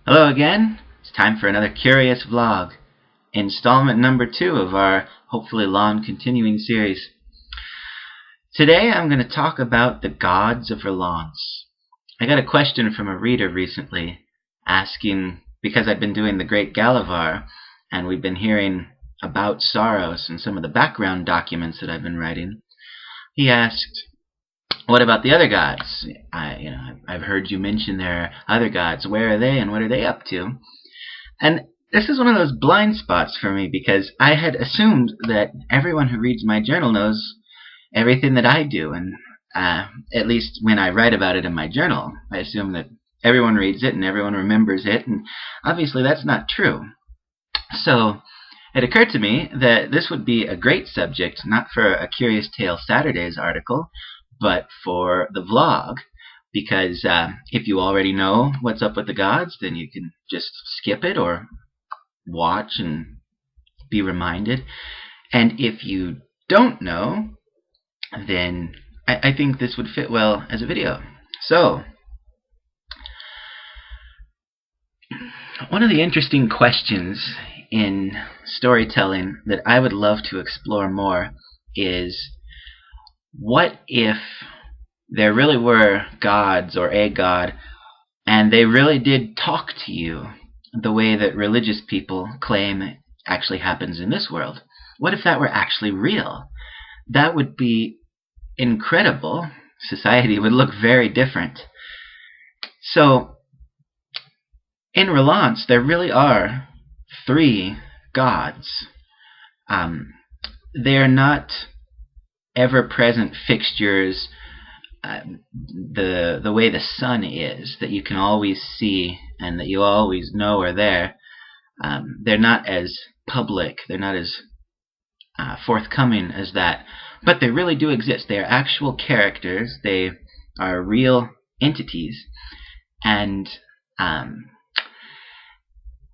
Hello again. It's time for another curious vlog, installment number 2 of our hopefully long continuing series. Today I'm going to talk about the Gods of Relance. I got a question from a reader recently asking, because I've been doing the Great Galavar and we've been hearing about Saros and some of the background documents that I've been writing, he asked, what about the other gods? I've heard you mention there are other gods. Where are they and what are they up to? And this is one of those blind spots for me because I had assumed that everyone who reads my journal knows everything that I do, and at least when I write about it in my journal, I assume that everyone reads it and everyone remembers it, and obviously that's not true. So it occurred to me that this would be a great subject, not for a Curious Tale Saturdays article, but for the vlog, because if you already know what's up with the gods, then you can just skip it or watch and be reminded. And if you don't know, then I think this would fit well as a video. So, one of the interesting questions in storytelling that I would love to explore more is, what if there really were gods or a god and they really did talk to you the way that religious people claim actually happens in this world? What if that were actually real? That would be incredible. Society would look very different. So, in Relance, there really are 3 gods. They are not ever-present fixtures the way the sun is, that you can always see and that you always know are there. They're not as public, they're not as forthcoming as that, but they really do exist. They are actual characters, they are real entities, and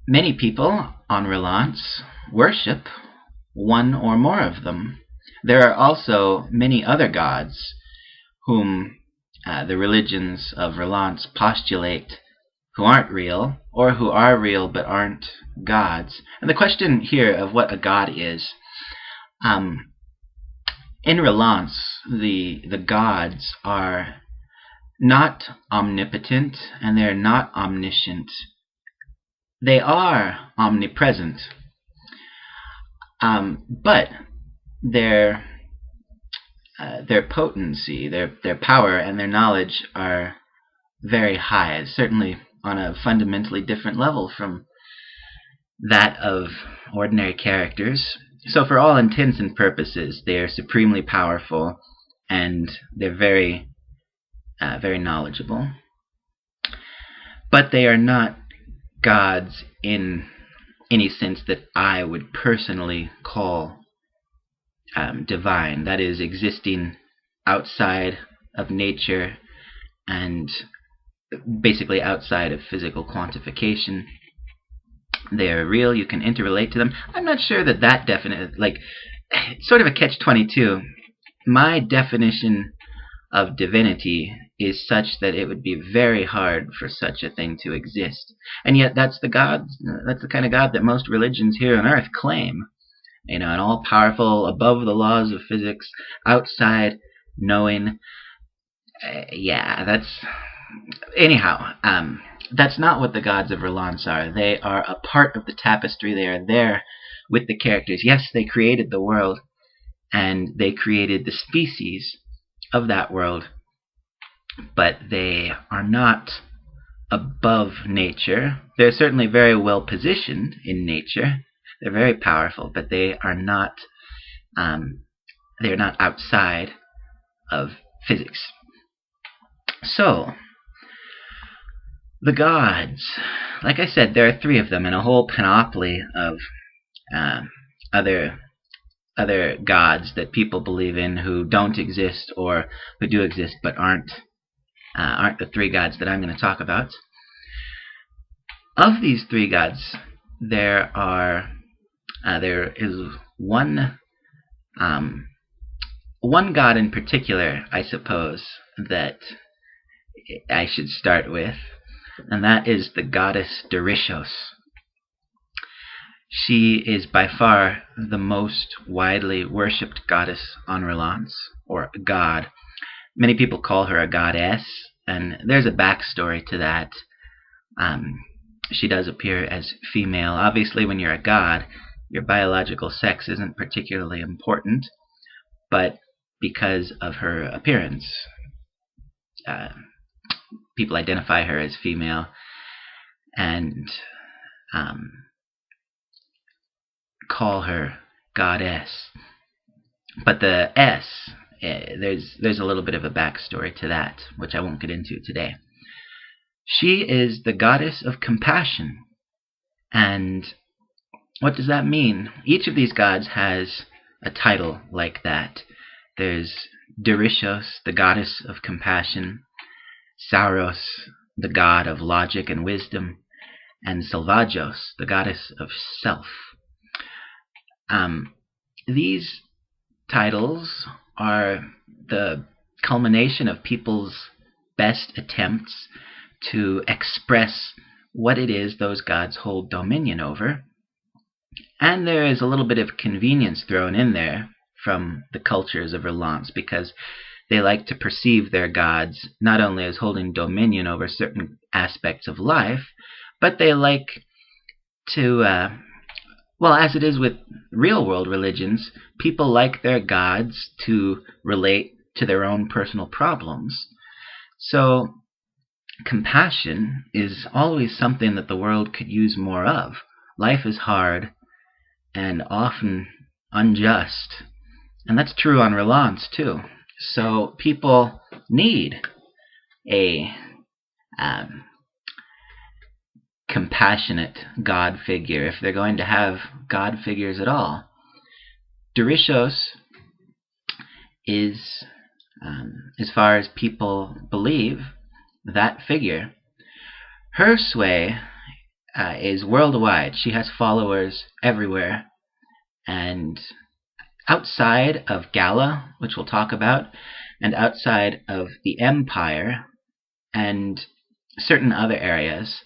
many people on Relance worship one or more of them. There are also many other gods whom the religions of Relance postulate who aren't real, or who are real but aren't gods. And the question here of what a god is, in Relance, the gods are not omnipotent and they're not omniscient. They are omnipresent, but their potency, their power, and their knowledge are very high, certainly on a fundamentally different level from that of ordinary characters. So for all intents and purposes, they are supremely powerful and they're very knowledgeable. But they are not gods in any sense that I would personally call divine. That is, existing outside of nature and basically outside of physical quantification. They are real, you can interrelate to them. I'm not sure that definite, it's sort of a catch-22. My definition of divinity is such that it would be very hard for such a thing to exist. And yet that's the kind of God that most religions here on earth claim. An all-powerful, above the laws of physics, outside knowing. Anyhow, that's not what the Gods of Relance are. They are a part of the tapestry. They are there with the characters. Yes, they created the world, and they created the species of that world, but they are not above nature. They're certainly very well positioned in nature. They're very powerful, but they are not outside of physics. So, the gods, like I said, there are 3 of them, and a whole panoply of other gods that people believe in who don't exist or who do exist but aren't the 3 gods that I'm going to talk about. Of these 3 gods, there is one god in particular, I suppose, that I should start with, and that is the goddess Derishos. She is by far the most widely worshipped goddess on Relance, or god. Many people call her a goddess, and there's a backstory to that. She does appear as female. Obviously, when you're a god, your biological sex isn't particularly important, but because of her appearance, people identify her as female and call her goddess. But the S, there's a little bit of a backstory to that, which I won't get into today. She is the goddess of compassion. And what does that mean? Each of these gods has a title like that. There's Derishos, the goddess of compassion, Saros, the god of logic and wisdom, and Salvajos, the goddess of self. These titles are the culmination of people's best attempts to express what it is those gods hold dominion over. And there is a little bit of convenience thrown in there from the cultures of Relance, because they like to perceive their gods not only as holding dominion over certain aspects of life, but they like to, well, as it is with real-world religions, people like their gods to relate to their own personal problems. So compassion is always something that the world could use more of. Life is hard and often unjust, and that's true on Relance too. So people need a compassionate God figure if they're going to have God figures at all. Derishos is, as far as people believe, that figure. Her sway is worldwide. She has followers everywhere, and outside of Gala, which we'll talk about, and outside of the Empire and certain other areas,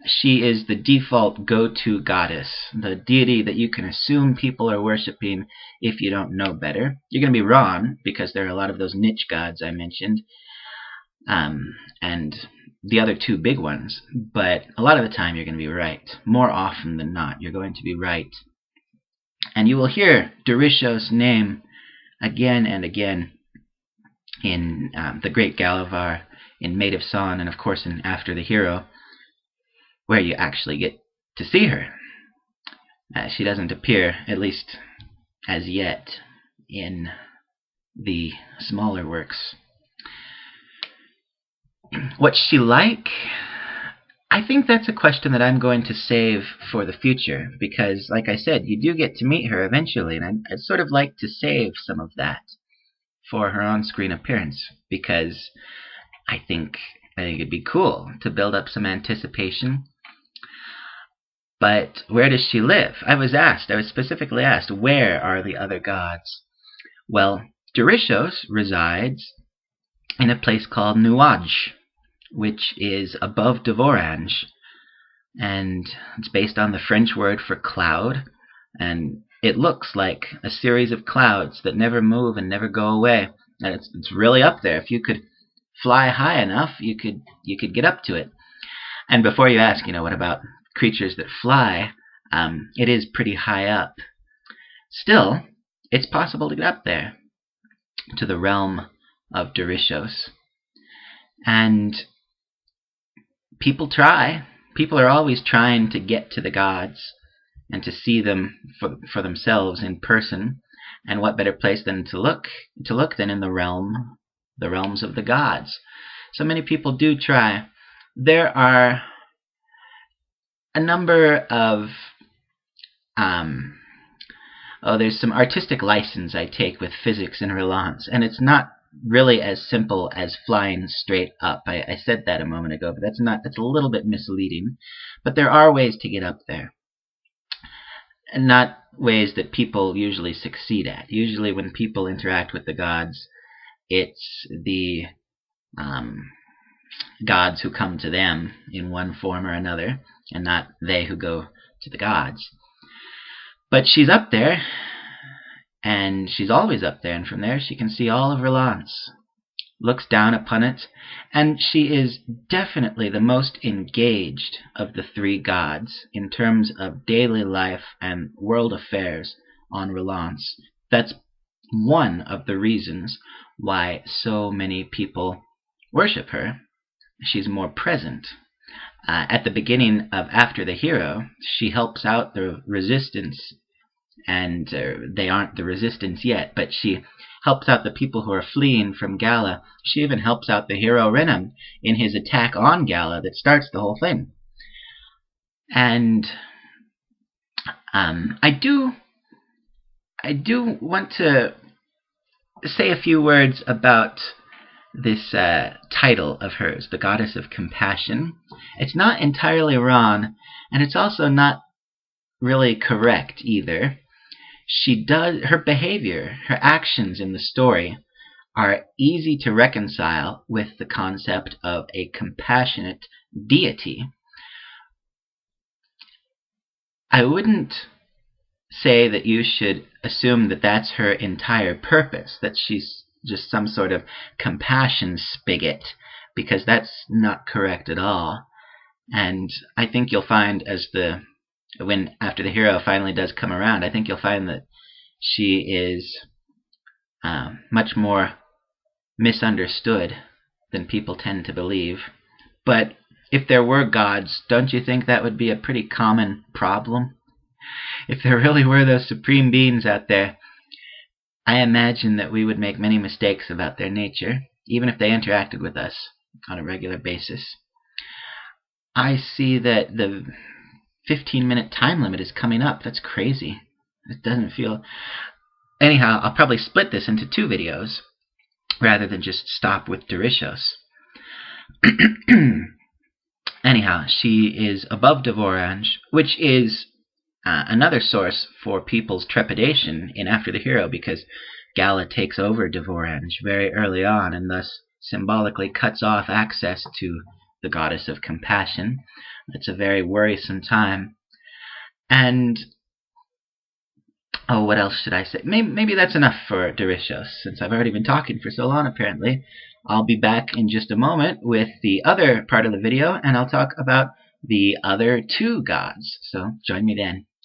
she is the default go-to goddess, the deity that you can assume people are worshipping if you don't know better. You're going to be wrong, because there are a lot of those niche gods I mentioned, and the other two big ones, but a lot of the time you're going to be right. More often than not, you're going to be right. And you will hear Derishos' name again and again in the Great Galavar, in Maid of Son, and of course in After the Hero, where you actually get to see her. She doesn't appear, at least as yet, in the smaller works. What's she like? I think that's a question that I'm going to save for the future, because, like I said, you do get to meet her eventually, and I'd sort of like to save some of that for her on-screen appearance, because I think it'd be cool to build up some anticipation. But where does she live? I was specifically asked, where are the other gods? Well, Derishos resides in a place called Nuage, which is above Devorange, and it's based on the French word for cloud, and it looks like a series of clouds that never move and never go away. And it's really up there. If you could fly high enough, you could get up to it. And before you ask, what about creatures that fly? It is pretty high up. Still, it's possible to get up there to the realm of Derishos. And people try. People are always trying to get to the gods and to see them for themselves in person. And what better place than to look than in the realms of the gods. So many people do try. There are a number of there's some artistic license I take with physics in Relance, and it's not really as simple as flying straight up. I said that a moment ago, but that's a little bit misleading. But there are ways to get up there, and not ways that people usually succeed at. Usually when people interact with the gods, it's the gods who come to them in one form or another, and not they who go to the gods. But she's up there, and she's always up there, and from there she can see all of Relance, looks down upon it, and she is definitely the most engaged of the three gods in terms of daily life and world affairs on Relance. That's one of the reasons why so many people worship her. She's more present. At the beginning of After the Hero, she helps out the resistance, and they aren't the resistance yet, but she helps out the people who are fleeing from Gala. She even helps out the hero Renham in his attack on Gala that starts the whole thing. And I do want to say a few words about this title of hers, the Goddess of Compassion. It's not entirely wrong, and it's also not really correct either. Her behavior, her actions in the story are easy to reconcile with the concept of a compassionate deity. I wouldn't say that you should assume that that's her entire purpose, that she's just some sort of compassion spigot, because that's not correct at all. And I think you'll find when After the Hero finally does come around, I think you'll find that she is much more misunderstood than people tend to believe. But if there were gods, don't you think that would be a pretty common problem? If there really were those supreme beings out there, I imagine that we would make many mistakes about their nature, even if they interacted with us on a regular basis. I see that the 15-minute time limit is coming up. That's crazy. It doesn't feel... Anyhow, I'll probably split this into 2 videos rather than just stop with Derishos. Anyhow, she is above Devorange, which is another source for people's trepidation in After the Hero, because Gala takes over Devorange very early on and thus symbolically cuts off access to the Goddess of Compassion. It's a very worrisome time. And what else should I say? Maybe that's enough for Derishos, since I've already been talking for so long, apparently. I'll be back in just a moment with the other part of the video, and I'll talk about the other 2 gods. So join me then.